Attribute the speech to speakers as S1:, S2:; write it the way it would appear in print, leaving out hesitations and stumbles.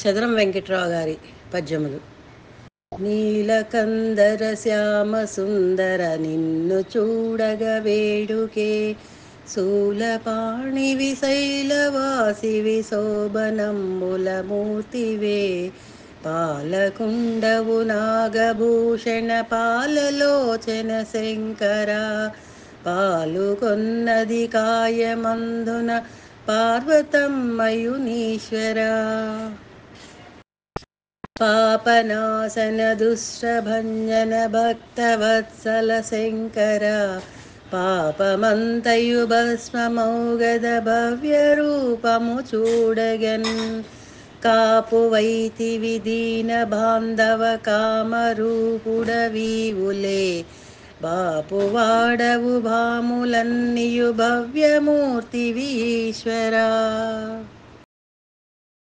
S1: చదరం వెంకట్రావు గారి పద్యములు. నీలకందర శ్యామ సుందర నిన్ను చూడగ వేడుకే, శూలపాణి విశైలవాసివి శోభనంబుల మూర్తివే, పాలకుండవు నాగభూషణ పాలలోచన శంకర, పాలుకొన్నది కాయమందున పార్వతమ్మయునీశ్వర, పాపనాశన దుష్టభంజన భక్తవత్సల శంకర, పాపమంతయు భస్మమౌగద భవ్య రూపము చూడగన్, కాపు వైతివి దీన బాంధవ కామరూపుడవీవులే, బాపువాడవు భాములన్నీయు భవ్యమూర్తివి ఈశ్వరా.